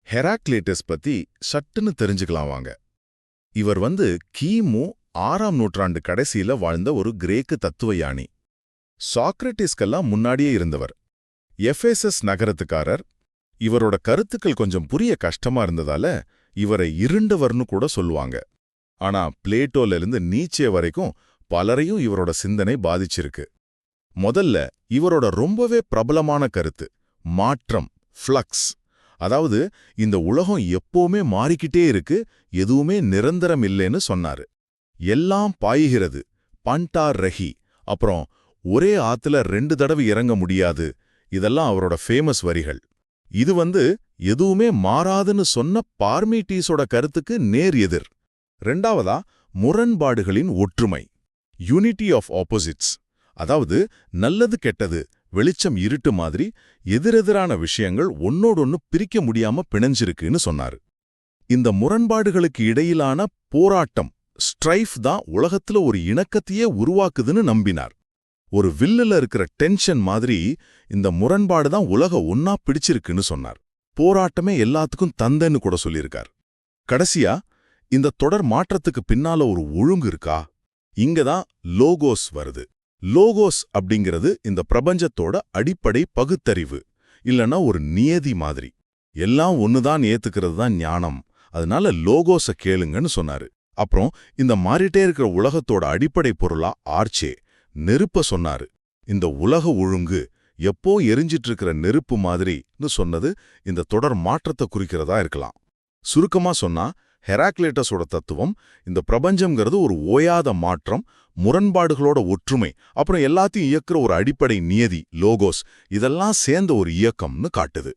ஹெராக்லேட்டஸ் பத்தி சட்டுன்னு தெரிஞ்சுக்கலாம் வாங்க. இவர் கிமு 6ஆம் நூற்றாண்டு கடைசியில வாழ்ந்த ஒரு கிரேக்கு தத்துவ யானி. சாக்ரட்டிஸ்கெல்லாம் முன்னாடியே இருந்தவர். எஃபேசஸ் நகரத்துக்காரர். இவரோட கருத்துக்கள் கொஞ்சம் புரிய கஷ்டமா இருந்ததால இவரை இருண்டவர்னு கூட சொல்லுவாங்க. ஆனா பிளேட்டோல இருந்து நீச்சே வரைக்கும் பலரையும் இவரோட சிந்தனை பாதிச்சிருக்கு. முதல்ல இவரோட ரொம்பவே பிரபலமான கருத்து மாற்றம், ஃப்ளக்ஸ். அதாவது இந்த உலகம் எப்பவுமே மாறிக்கிட்டே இருக்கு, எதுவுமே நிரந்தரம் இல்லைன்னு சொன்னாரு. எல்லாம் பாய்கிறது, பண்டார் ரஹி. அப்புறம் ஒரே ஆத்துல 2 தடவை இறங்க முடியாது. இதெல்லாம் அவரோட ஃபேமஸ் வரிகள். இது எதுவுமே மாறாதுன்னு சொன்ன பார்மீட்டீஸோட கருத்துக்கு நேர் எதிர். ரெண்டாவதா முரண்பாடுகளின் ஒற்றுமை, யூனிட்டி ஆஃப் ஆப்போசிட்ஸ். அதாவது நல்லது கெட்டது, வெளிச்சம் இருட்டு மாதிரி எதிரெதிரான விஷயங்கள் ஒன்னோடொன்னு பிரிக்க முடியாம பிணைஞ்சிருக்குன்னு சொன்னாரு. இந்த முரண்பாடுகளுக்கு இடையிலான போராட்டம், ஸ்ட்ரைஃப் தான் உலகத்துல ஒரு இணக்கத்தையே உருவாக்குதுன்னு நம்பினார். ஒரு வில்லுல இருக்கிற டென்ஷன் மாதிரி இந்த முரண்பாடு தான் உலக ஒன்னா பிடிச்சிருக்குன்னு சொன்னார். போராட்டமே எல்லாத்துக்கும் தந்தைன்னு கூட சொல்லியிருக்கார். கடைசியா இந்த தொடர் மாற்றத்துக்கு பின்னால ஒரு ஒழுங்கு இருக்கா? இங்கதான் லோகோஸ் வருது. லோகோஸ் அப்படிங்கிறது இந்த பிரபஞ்சத்தோட அடிப்படை பகுத்தறிவு, இல்லனா ஒரு நியதி மாதிரி. எல்லாம் ஒண்ணுதான் ஏத்துக்கிறது தான் ஞானம். அதனால லோகோஸ கேளுங்கன்னு சொன்னாரு. அப்புறம் இந்த மாறிட்டே இருக்கிற உலகத்தோட அடிப்படை பொருளா ஆர்ச்சே, நெருப்ப சொன்னாரு. இந்த உலக ஒழுங்கு எப்போ எரிஞ்சிட்டு இருக்கிற நெருப்பு மாதிரின்னு சொன்னது இந்த தொடர் மாற்றத்தை குறிக்கிறதா இருக்கலாம். சுருக்கமா சொன்னா ஹெராக்லேட்டஸோட தத்துவம் இந்த பிரபஞ்சம்ங்கிறது ஒரு ஓயாத மாற்றம், முரண்பாடுகளோட ஒற்றுமை, அப்புறம் எல்லாத்தையும் இயக்குற ஒரு அடிப்படை நியதி லோகோஸ், இதெல்லாம் சேர்ந்த ஒரு இயக்கம்னு காட்டுது.